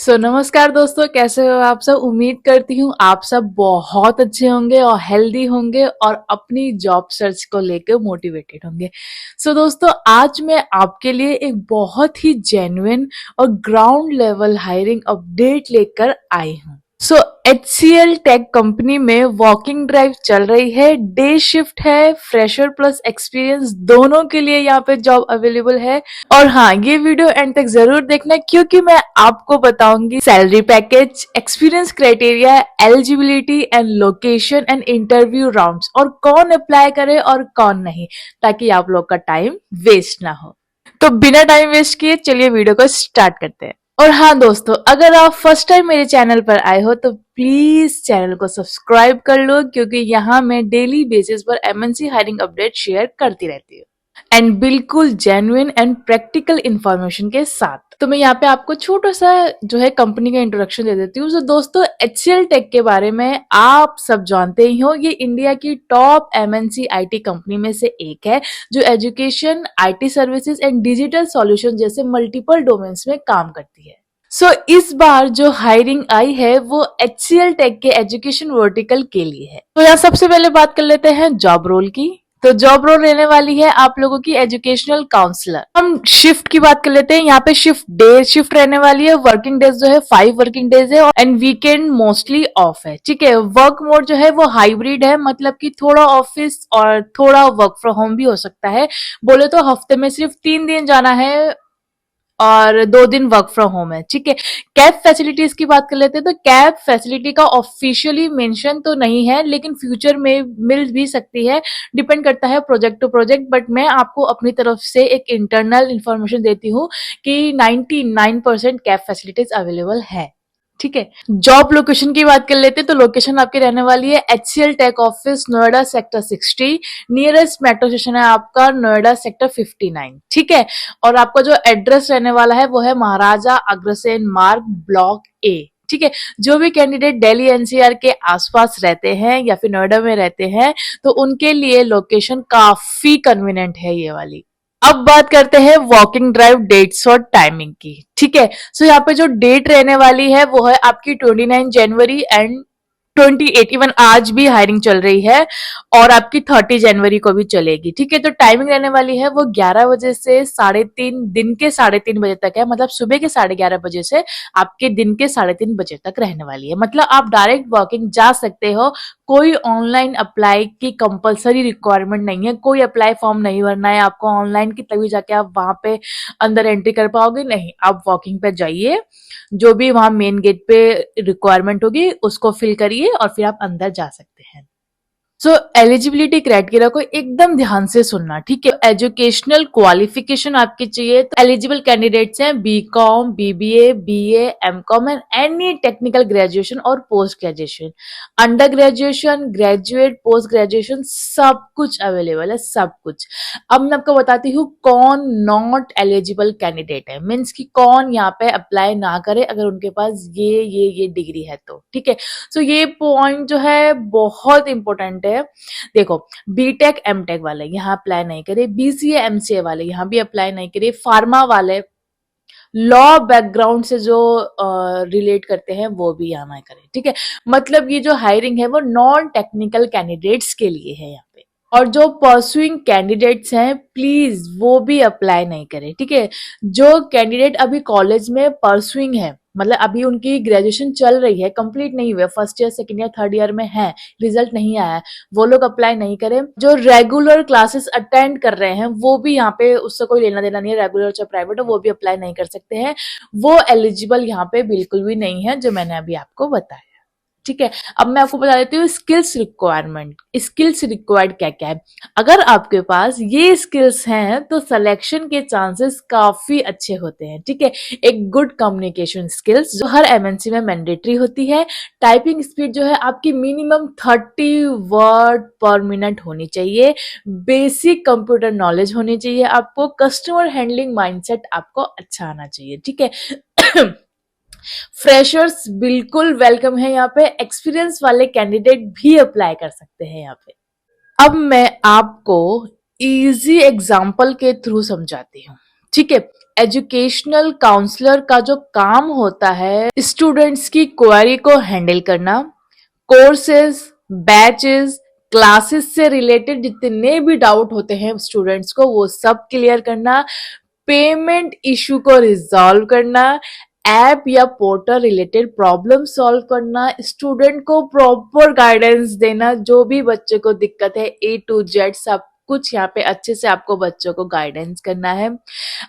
नमस्कार दोस्तों, कैसे हो आप सब। उम्मीद करती हूँ आप सब बहुत अच्छे होंगे और हेल्दी होंगे और अपनी जॉब सर्च को लेकर मोटिवेटेड होंगे। दोस्तों, आज मैं आपके लिए एक बहुत ही जेन्युइन और ग्राउंड लेवल हायरिंग अपडेट लेकर आई हूँ। HCL टेक कंपनी में वॉकिंग ड्राइव चल रही है। डे शिफ्ट है, फ्रेशर प्लस एक्सपीरियंस दोनों के लिए यहाँ पे जॉब अवेलेबल है। और हाँ, ये वीडियो एंड तक जरूर देखना क्योंकि मैं आपको बताऊंगी salary package, experience criteria, eligibility and location and interview rounds, और कौन अप्लाई करे और कौन नहीं, ताकि आप लोग का टाइम वेस्ट ना हो। तो बिना टाइम वेस्ट किए चलिए वीडियो को स्टार्ट करते हैं। और हाँ दोस्तों, अगर आप फर्स्ट टाइम मेरे चैनल पर आए हो तो प्लीज चैनल को सब्सक्राइब कर लो, क्योंकि यहाँ मैं डेली बेसिस पर एमएनसी हायरिंग अपडेट शेयर करती रहती हूँ, एंड बिल्कुल जेन्युइन एंड प्रैक्टिकल इंफॉर्मेशन के साथ। तो मैं यहाँ पे आपको छोटा सा जो है कंपनी का इंट्रोडक्शन दे देती हूँ। दोस्तों, HCL टेक के बारे में आप सब जानते ही हो। ये इंडिया की टॉप MNC IT कंपनी में से एक है, जो education, IT services and digital solution जैसे मल्टीपल डोमेन्स में काम करती है। इस बार जो हायरिंग आई है वो HCL टेक के एजुकेशन वर्टिकल के लिए है। तो यहाँ सबसे पहले बात कर लेते हैं जॉब रोल की। तो जॉब रोल रहने वाली है आप लोगों की एजुकेशनल काउंसलर। हम शिफ्ट की बात कर लेते हैं। यहाँ पे डे शिफ्ट रहने वाली है। वर्किंग डेज जो है 5 वर्किंग डेज है एंड वीकेंड मोस्टली ऑफ है। ठीक है, वर्क मोड जो है वो हाइब्रिड है, मतलब कि थोड़ा ऑफिस और थोड़ा वर्क फ्रॉम होम भी हो सकता है। बोले तो हफ्ते में सिर्फ 3 दिन जाना है और 2 दिन वर्क फ्रॉम होम है। ठीक है, कैब फैसिलिटीज की बात कर लेते हैं। तो कैब फैसिलिटी का ऑफिशियली मेंशन तो नहीं है, लेकिन फ्यूचर में मिल भी सकती है, डिपेंड करता है प्रोजेक्ट टू प्रोजेक्ट। बट मैं आपको अपनी तरफ से एक इंटरनल इंफॉर्मेशन देती हूँ कि 99% कैब फैसिलिटीज अवेलेबल है। ठीक है, जॉब लोकेशन की बात कर लेते हैं। तो लोकेशन आपकी रहने वाली है HCL take office, Noida sector 60। Nearest metro station है आपका नोएडा सेक्टर 59। ठीक है, और आपका जो एड्रेस रहने वाला है वो है महाराजा अग्रसेन मार्ग, ब्लॉक A। ठीक है, जो भी कैंडिडेट दिल्ली NCR के आसपास रहते हैं या फिर नोएडा में रहते हैं तो उनके लिए लोकेशन काफी कन्वीनियंट है ये वाली। अब बात करते हैं वॉकिंग ड्राइव डेट्स और टाइमिंग की। ठीक है, यहाँ पे जो डेट रहने वाली है वो है आपकी 29 जनवरी एंड 28, इवन आज भी हायरिंग चल रही है और आपकी 30 जनवरी को भी चलेगी। ठीक है, तो टाइमिंग रहने वाली है वो 11 बजे से 3:30, दिन के 3:30 बजे तक है। मतलब सुबह के 11:30 बजे से आपके दिन के 3:30 बजे तक रहने वाली है। मतलब आप डायरेक्ट वॉकिंग जा सकते हो। कोई ऑनलाइन अप्लाई की कंपलसरी रिक्वायरमेंट नहीं है। कोई अप्लाई फॉर्म नहीं भरना है आपको ऑनलाइन की, तभी जाके आप वहां पे अंदर एंट्री कर पाओगे। नहीं, आप वॉकिंग पे जाइए, जो भी वहां मेन गेट पे रिक्वायरमेंट होगी उसको फिल करिए और फिर आप अंदर जा सकते हैं। एलिजिबिलिटी क्राइटेरिया को एकदम ध्यान से सुनना। ठीक है, एजुकेशनल क्वालिफिकेशन आपकी चाहिए। तो एलिजिबल कैंडिडेट्स हैं BCom, BBA, BA, MCom and any technical graduation और post graduation. Under graduation, graduate, post graduation सब कुछ अवेलेबल है, सब कुछ। अब मैं आपको बताती हूँ कौन नॉट एलिजिबल कैंडिडेट है, मीन्स कि कौन यहाँ पे अप्लाई ना करे अगर उनके पास ये डिग्री है तो। ठीक है, ये पॉइंट जो है बहुत इंपॉर्टेंट है। देखो, बीटेक एमटेक वाले यहाँ अप्लाई नहीं करे, BCA MCA वाले यहाँ भी अप्लाई नहीं करे, फार्मा वाले, लॉ बैकग्राउंड से जो रिलेट करते हैं वो भी यहाँ ना करें। ठीक है, मतलब ये जो हायरिंग है वो नॉन टेक्निकल कैंडिडेट्स के लिए है यहाँ पे। और जो परसुइंग कैंडिडेट्स हैं प्लीज वो भी अप्लाई नहीं करें। ठीक है, जो कैंडिडेट अभी कॉलेज में परसुइंग है, मतलब अभी उनकी ग्रेजुएशन चल रही है, कंप्लीट नहीं हुआ, first year, second year, third year में है, रिजल्ट नहीं आया है, वो लोग अप्लाई नहीं करें। जो रेगुलर क्लासेस अटेंड कर रहे हैं वो भी यहाँ पे, उससे कोई लेना देना नहीं है, रेगुलर चाहे प्राइवेट हो, वो भी अप्लाई नहीं कर सकते हैं। वो एलिजिबल यहाँ पे बिल्कुल भी नहीं है जो मैंने अभी आपको बताया। ठीक है, अब मैं आपको बता देती हूँ स्किल्स रिक्वायरमेंट। स्किल्स रिक्वायर्ड क्या क्या है। अगर आपके पास ये स्किल्स हैं तो सिलेक्शन के चांसेस काफी अच्छे होते हैं। ठीक है, एक गुड कम्युनिकेशन स्किल्स जो हर MNC में मैंडेटरी होती है। टाइपिंग स्पीड जो है आपकी मिनिमम 30 वर्ड पर मिनट होनी चाहिए। बेसिक कंप्यूटर नॉलेज होनी चाहिए आपको। कस्टमर हैंडलिंग माइंडसेट आपको अच्छा आना चाहिए। ठीक है, फ्रेशर्स बिल्कुल वेलकम है यहाँ पे। एक्सपीरियंस वाले कैंडिडेट भी अप्लाई कर सकते हैं यहाँ पे। अब मैं आपको इजी एग्जांपल के थ्रू समझाती हूँ। ठीक है, एजुकेशनल काउंसलर का जो काम होता है स्टूडेंट्स की क्वेरी को हैंडल करना, कोर्सेज, बैचेस, क्लासेस से रिलेटेड जितने भी डाउट होते हैं स्टूडेंट्स को वो सब क्लियर करना, पेमेंट इशू को रिजॉल्व करना, ऐप या पोर्टल रिलेटेड प्रॉब्लम सॉल्व करना, स्टूडेंट को प्रॉपर गाइडेंस देना, जो भी बच्चे को दिक्कत है ए टू जेड सब कुछ यहाँ पे अच्छे से आपको बच्चों को गाइडेंस करना है।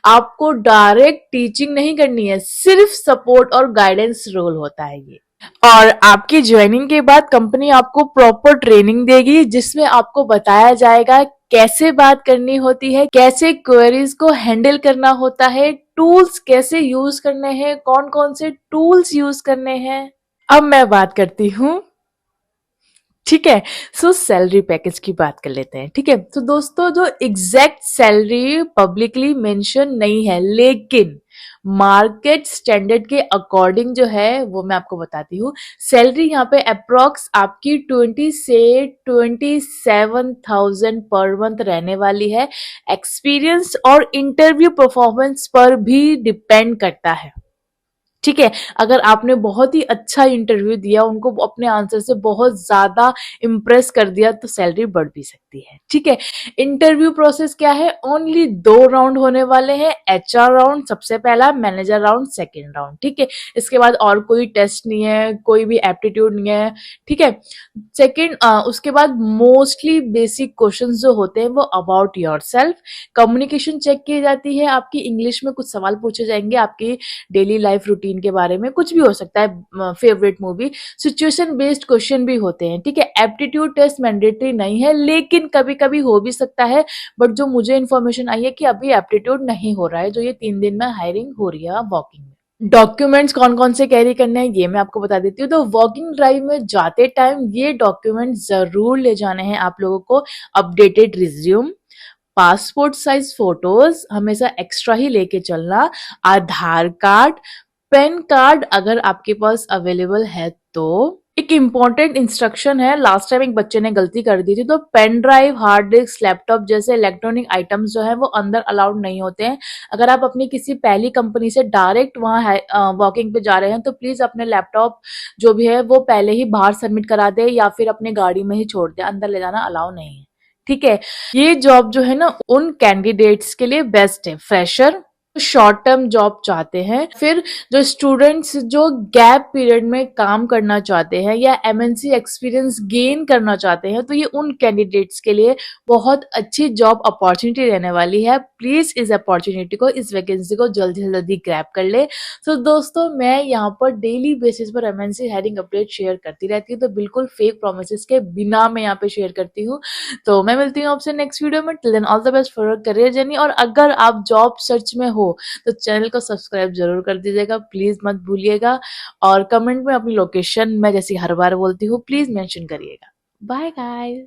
आपको डायरेक्ट टीचिंग नहीं करनी है, सिर्फ सपोर्ट और गाइडेंस रोल होता है ये। और आपकी ज्वाइनिंग के बाद कंपनी आपको प्रॉपर ट्रेनिंग देगी जिसमें आपको बताया जाएगा कैसे बात करनी होती है, कैसे क्वेरीज को हैंडल करना होता है, टूल्स कैसे यूज करने हैं, कौन कौन से टूल्स यूज करने हैं। अब मैं बात करती हूँ, ठीक है, सो सैलरी पैकेज की बात कर लेते हैं। ठीक है, तो दोस्तों जो एग्जैक्ट सैलरी पब्लिकली मेंशन नहीं है, लेकिन मार्केट स्टैंडर्ड के अकॉर्डिंग जो है वो मैं आपको बताती हूँ। सैलरी यहाँ पे अप्रोक्स आपकी 20 से 27,000 पर मंथ रहने वाली है। एक्सपीरियंस और इंटरव्यू परफॉर्मेंस पर भी डिपेंड करता है। ठीक है, अगर आपने बहुत ही अच्छा इंटरव्यू दिया, उनको अपने आंसर से बहुत ज्यादा इम्प्रेस कर दिया तो सैलरी बढ़ भी सकती है। ठीक है, इंटरव्यू प्रोसेस क्या है, ओनली 2 राउंड होने वाले हैं। एचआर राउंड सबसे पहला, मैनेजर राउंड सेकेंड राउंड। ठीक है, इसके बाद और कोई टेस्ट नहीं है, कोई भी एप्टीट्यूड नहीं है। ठीक है, सेकेंड उसके बाद मोस्टली बेसिक क्वेश्चंस जो होते हैं वो अबाउट योरसेल्फ, कम्युनिकेशन चेक की जाती है, आपकी इंग्लिश में कुछ सवाल पूछे जाएंगे, आपकी डेली लाइफ रूटीन के बारे में, कुछ भी हो सकता है, favourite movie, situation based question भी होते हैं। ठीक है, एप्टीट्यूड टेस्ट मैंडेटरी नहीं है, लेकिन कभी कभी हो भी सकता है, बट जो मुझे इन्फॉर्मेशन आई है कि अभी एप्टीट्यूड नहीं हो रहा है, जो ये 3 दिन में हायरिंग हो रही है वॉकिंग में। डॉक्यूमेंट्स कौन कौन से कैरी करने हैं ये मैं आपको बता देती हूँ। तो वॉकिंग ड्राइव में जाते टाइम ये डॉक्यूमेंट जरूर ले जाने हैं आप लोगों को। Updated resume, passport size photos हमेशा एक्स्ट्रा ही लेके चलना, आधार कार्ड, पैन कार्ड अगर आपके पास अवेलेबल है तो। एक इम्पॉर्टेंट इंस्ट्रक्शन है, लास्ट टाइम एक बच्चे ने गलती कर दी थी, तो pen drive, hard disk, laptop जैसे इलेक्ट्रॉनिक आइटम्स जो है वो अंदर अलाउड नहीं होते हैं। अगर आप अपनी किसी पहली कंपनी से डायरेक्ट वहां वॉकिंग पे जा रहे हैं तो प्लीज अपने लैपटॉप जो भी है वो पहले ही बाहर सबमिट करा दे या फिर अपने गाड़ी में ही छोड़ दे, अंदर ले जाना अलाउ नहीं है। ठीक है, ये जॉब जो है ना उन कैंडिडेट्स के लिए बेस्ट है, फ्रेशर, शॉर्ट टर्म जॉब चाहते हैं, फिर जो स्टूडेंट्स जो गैप पीरियड में काम करना चाहते हैं या एमएनसी एक्सपीरियंस गेन करना चाहते हैं, तो ये उन कैंडिडेट्स के लिए बहुत अच्छी जॉब अपॉर्चुनिटी रहने वाली है। प्लीज इस अपॉर्चुनिटी को, इस वैकेंसी को जल्दी से जल्दी ग्रैब कर ले। तो दोस्तों मैं यहाँ पर डेली बेसिस पर एमएनसी हायरिंग अपडेट शेयर करती रहती हूँ, तो बिल्कुल फेक प्रोमिस के बिना मैं यहाँ पे शेयर करती हूँ। तो मैं मिलती हूँ आपसे नेक्स्ट वीडियो में। Till then all the best for career journey. और अगर आप जॉब सर्च में हो तो चैनल को सब्सक्राइब जरूर कर दीजिएगा, प्लीज मत भूलिएगा। और कमेंट में अपनी लोकेशन, मैं जैसी हर बार बोलती हूँ, प्लीज मेंशन करिएगा। Bye guys.